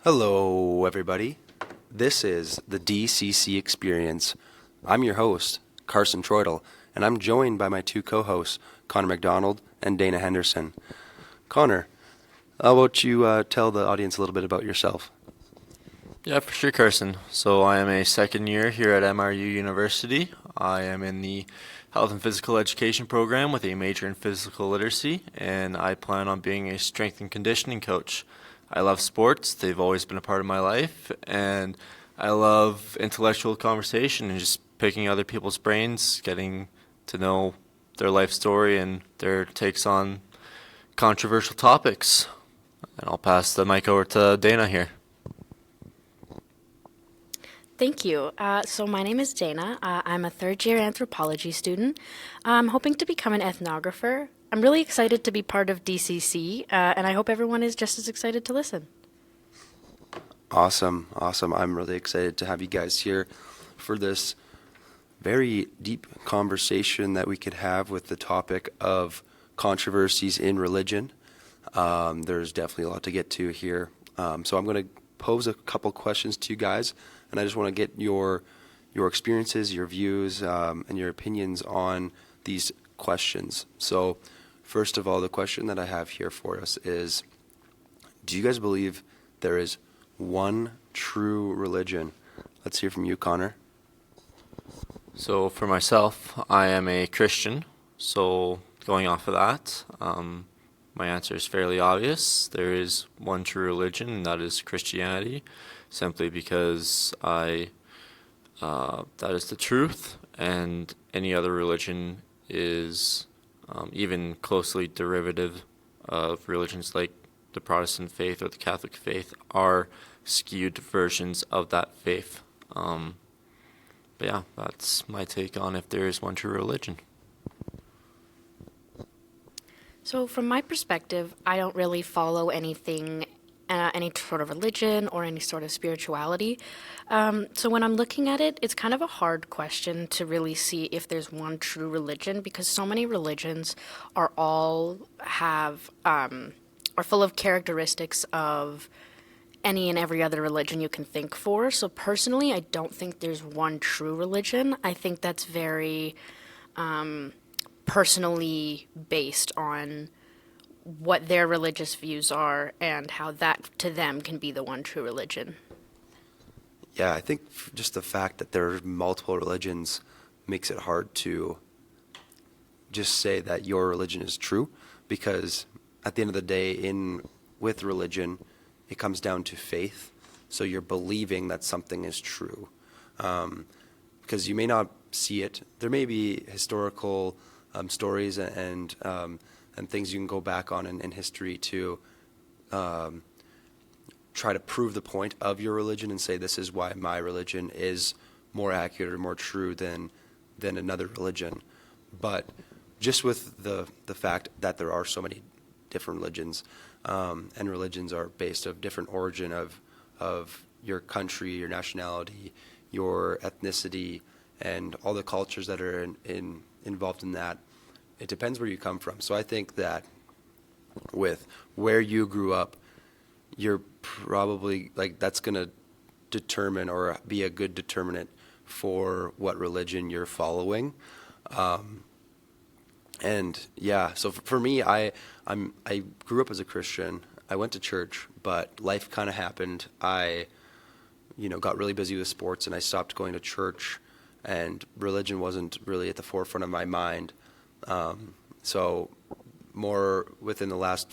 Hello, everybody. This is the DCC Experience. I'm your host, Carson Troidel, and I'm joined by my two co-hosts, Connor McDonald and Dana Henderson. Connor, how about you tell the audience a little bit about yourself? Yeah, for sure, Carson. So I am a second year here at MRU University. I am in the Health and Physical Education program with a major in physical literacy, and I plan on being a strength and conditioning coach. I love sports. They've always been a part of my life, and I love intellectual conversation and just picking other people's brains, getting to know their life story and their takes on controversial topics. And I'll pass the mic over to Dana here. Thank you. So my name is Dana. I'm a third-year anthropology student. I'm hoping to become an ethnographer. I'm really excited to be part of DCC, and I hope everyone is just as excited to listen. Awesome. I'm really excited to have you guys here for this very deep conversation that we could have with the topic of controversies in religion. There's definitely a lot to get to here. So I'm going to pose a couple questions to you guys, and I just want to get your experiences, your views, and your opinions on these questions. So first of all, the question that I have here for us is, do you guys believe there is one true religion? Let's hear from you, Connor. So for myself, I am a Christian. So going off of that, my answer is fairly obvious. There is one true religion, and that is Christianity, simply because that is the truth, and any other religion is even closely derivative of religions like the Protestant faith or the Catholic faith are skewed versions of that faith. But yeah, that's my take on if there is one true religion. So from my perspective, I don't really follow anything, any sort of religion or any sort of spirituality. So when I'm looking at it, it's kind of a hard question to really see if there's one true religion, because so many religions are full of characteristics of any and every other religion you can think for. So personally, I don't think there's one true religion. I think that's very personally based on what their religious views are and how that to them can be the one true religion. Yeah, I think just the fact that there are multiple religions makes it hard to just say that your religion is true, because at the end of the day, with religion, it comes down to faith. So you're believing that something is true, because you may not see it. There may be historical stories and things you can go back on in history to try to prove the point of your religion and say, this is why my religion is more accurate or more true than another religion. But just with the fact that there are so many different religions, and religions are based of different origin of your country, your nationality, your ethnicity, and all the cultures that are involved in that. It depends where you come from. So I think that with where you grew up, you're probably that's going to determine or be a good determinant for what religion you're following. And yeah, so for me, I grew up as a Christian. I went to church, but life kind of happened. I got really busy with sports, and I stopped going to church, and religion wasn't really at the forefront of my mind. So more within the last,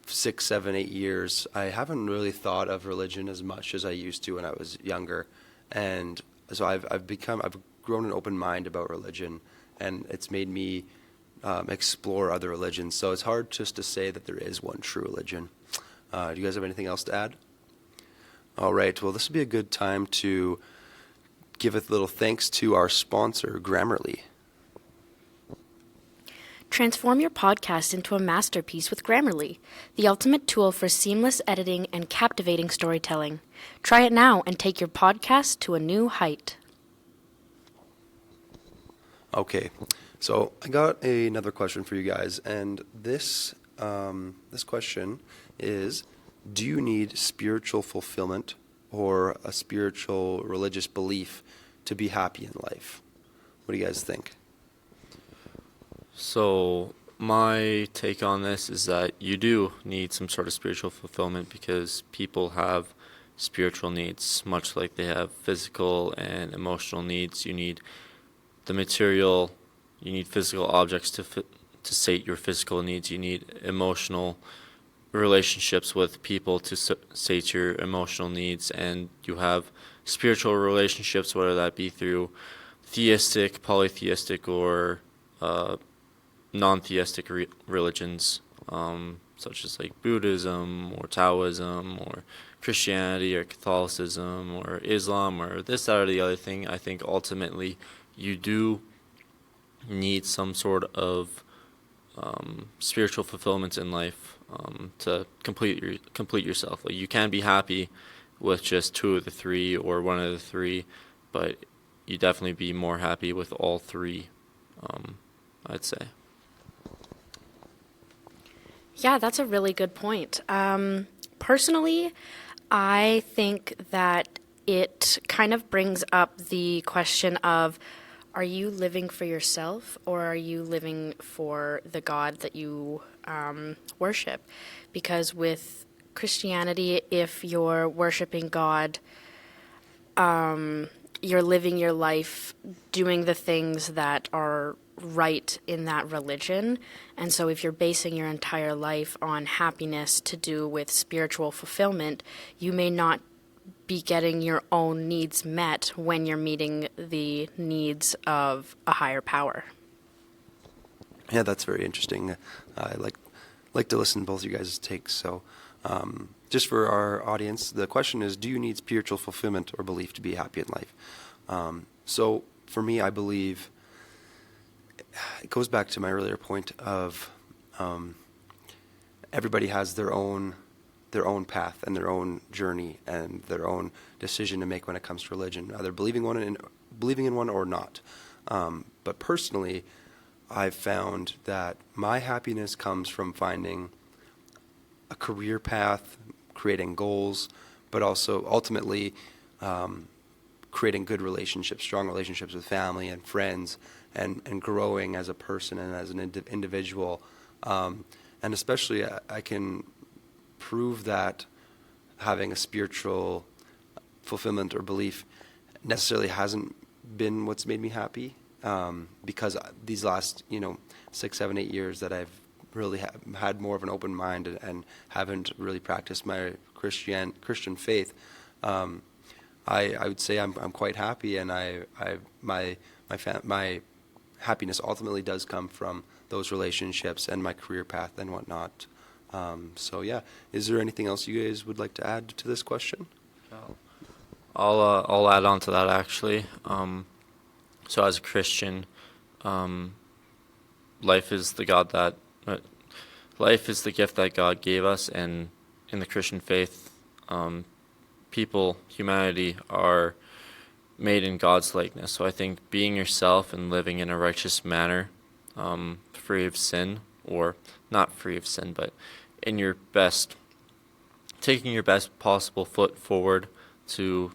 6, 7, 8 years, I haven't really thought of religion as much as I used to when I was younger. And so I've grown an open mind about religion, and it's made me explore other religions. So it's hard just to say that there is one true religion. Do you guys have anything else to add? All right. Well, this would be a good time to give a little thanks to our sponsor, Grammarly. Transform your podcast into a masterpiece with Grammarly, the ultimate tool for seamless editing and captivating storytelling. Try it now and take your podcast to a new height. Okay, so I got another question for you guys, and this question is, do you need spiritual fulfillment or a spiritual religious belief to be happy in life? What do you guys think? So my take on this is that you do need some sort of spiritual fulfillment because people have spiritual needs, much like they have physical and emotional needs. You need the material, you need physical objects to sate your physical needs. You need emotional relationships with people to sate your emotional needs, and you have spiritual relationships, whether that be through theistic, polytheistic, or non-theistic religions, such as like Buddhism or Taoism or Christianity or Catholicism or Islam or this, that, or the other thing. I think ultimately you do need some sort of spiritual fulfillment in life to complete yourself. Like, you can be happy with just two of the three or one of the three, but you definitely be more happy with all three, I'd say. Yeah, that's a really good point. Personally, I think that it kind of brings up the question of, are you living for yourself or are you living for the God that you worship? Because with Christianity, if you're worshiping God, you're living your life doing the things that are right in that religion. And so if you're basing your entire life on happiness to do with spiritual fulfillment, you may not be getting your own needs met when you're meeting the needs of a higher power. Yeah, that's very interesting. I like to listen to both you guys' takes. So just for our audience, the question is, do you need spiritual fulfillment or belief to be happy in life? So for me, I believe it goes back to my earlier point of everybody has their own path and their own journey and their own decision to make when it comes to religion, either believing in one or not. But personally, I've found that my happiness comes from finding a career path, creating goals, but also ultimately creating good relationships, strong relationships with family and friends, and growing as a person and as an individual. And especially I can prove that having a spiritual fulfillment or belief necessarily hasn't been what's made me happy, because these last 6, 7, 8 years that I've really had more of an open mind and haven't really practiced my Christian faith, I would say I'm quite happy, and my happiness ultimately does come from those relationships and my career path and whatnot. So yeah, is there anything else you guys would like to add to this question? I'll add on to that actually. So as a Christian, life is the gift that God gave us, and in the Christian faith, humanity are made in God's likeness. So I think being yourself and living in a righteous manner, free of sin, or not free of sin, but taking your best possible foot forward to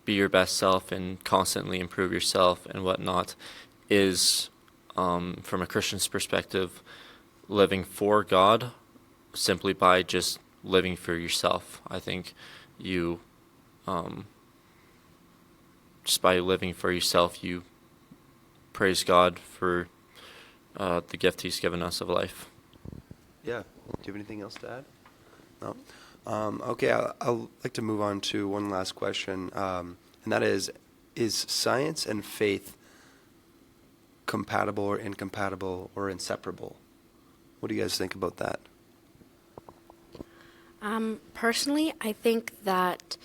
be your best self and constantly improve yourself and whatnot, is, from a Christian's perspective, living for God simply by just living for yourself. I think you, just by living for yourself, you praise God for the gift He's given us of life. Yeah. Do you have anything else to add? No. Okay, I'll like to move on to one last question, and that is science and faith compatible or incompatible or inseparable? What do you guys think about that? Personally, I think that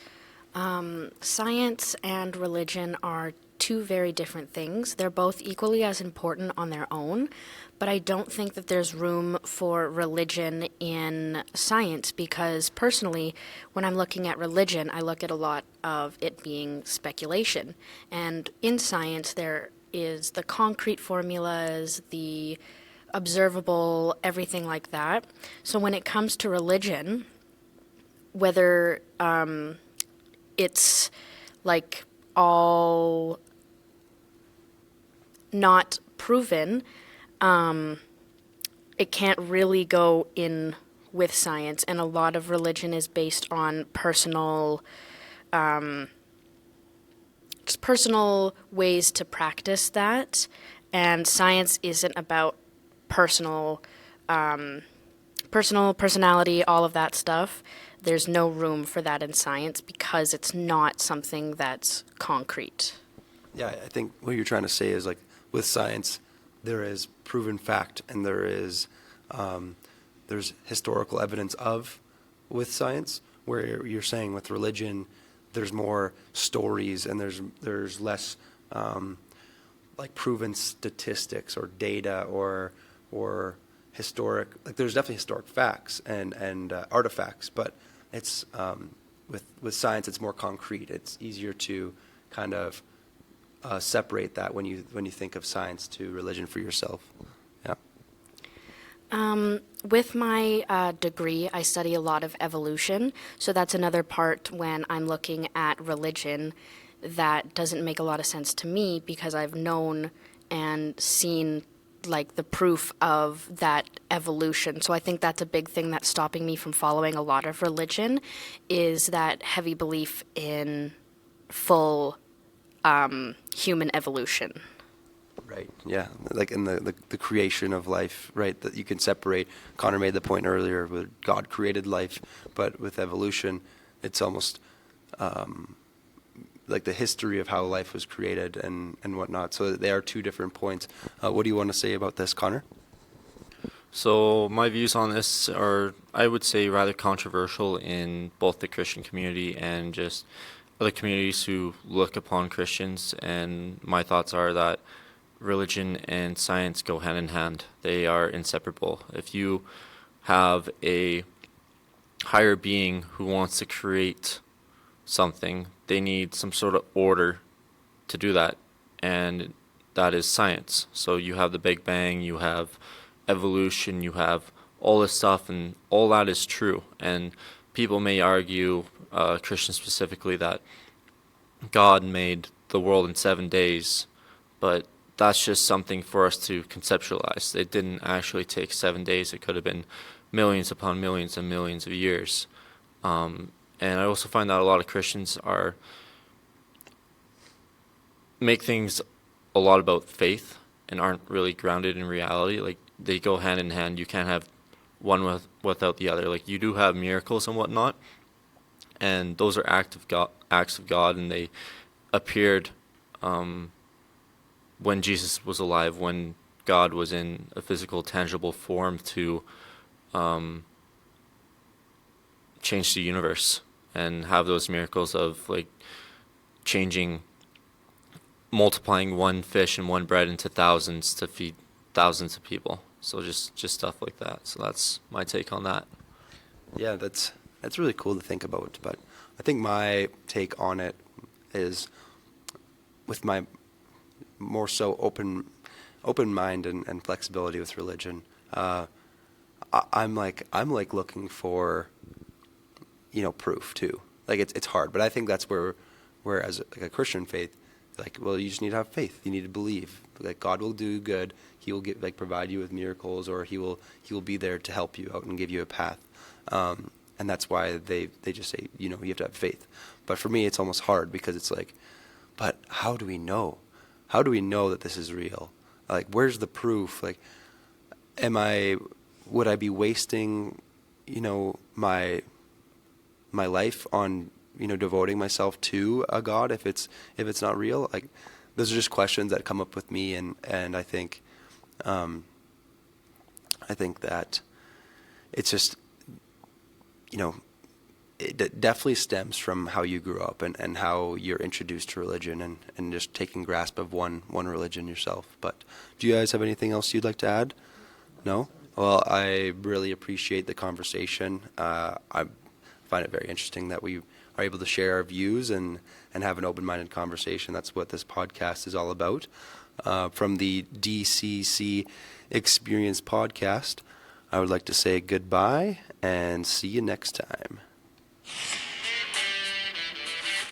science and religion are two very different things. They're both equally as important on their own, but I don't think that there's room for religion in science, because personally, when I'm looking at religion, I look at a lot of it being speculation. And in science, there is the concrete formulas, the observable, everything like that. So when it comes to religion, whether it's like all not proven, it can't really go in with science, and a lot of religion is based on just personal ways to practice that, and science isn't about personality, all of that stuff. There's no room for that in science because it's not something that's concrete. Yeah, I think what you're trying to say is like with science, there is proven fact and there's historical evidence of with science, where you're saying with religion, there's more stories and there's less like proven statistics or data or historic, like there's definitely historic facts and artifacts, but it's with science it's more concrete. It's easier to kind of separate that when you think of science to religion for yourself. Yeah. With my degree, I study a lot of evolution, so that's another part when I'm looking at religion that doesn't make a lot of sense to me because I've known and seen like the proof of that evolution. So I think that's a big thing that's stopping me from following a lot of religion, is that heavy belief in full human evolution. Right. Yeah. Like in the creation of life, right? That you can separate. Connor made the point earlier where God created life, but with evolution, it's almost like the history of how life was created and whatnot. So they are two different points. What do you want to say about this, Connor? So my views on this are, I would say, rather controversial in both the Christian community and just other communities who look upon Christians. And my thoughts are that religion and science go hand in hand. They are inseparable. If you have a higher being who wants to create something, they need some sort of order to do that, and that is science. So you have the Big Bang, you have evolution, you have all this stuff, and all that is true. And people may argue, Christians specifically, that God made the world in 7 days, but that's just something for us to conceptualize. It didn't actually take 7 days. It could have been millions upon millions and millions of years. And I also find that a lot of Christians make things a lot about faith and aren't really grounded in reality. Like, they go hand in hand. You can't have one without the other. Like, you do have miracles and whatnot, and those are acts of God, and they appeared when Jesus was alive, when God was in a physical, tangible form to change the universe and have those miracles of like multiplying one fish and one bread into thousands to feed thousands of people. So just stuff like that. So that's my take on that. Yeah, that's really cool to think about. But I think my take on it is, with my more so open mind and flexibility with religion, I'm looking for proof too. Like it's hard, but I think that's where as like a Christian faith, like, well, you just need to have faith. You need to believe that God will do good. He will provide you with miracles, or he will be there to help you out and give you a path. And that's why they just say, you have to have faith. But for me, it's almost hard because it's like, but how do we know? How do we know that this is real? Like, where's the proof? Like, would I be wasting, my life on, devoting myself to a God if it's not real? Like, those are just questions that come up with me, and I think that it's just, it definitely stems from how you grew up and how you're introduced to religion and just taking grasp of one religion yourself. But do you guys have anything else you'd like to add? No? Well, I really appreciate the conversation. I find it very interesting that we are able to share our views and have an open-minded conversation. That's what this podcast is all about. From the DCC Experience podcast, I would like to say goodbye and see you next time.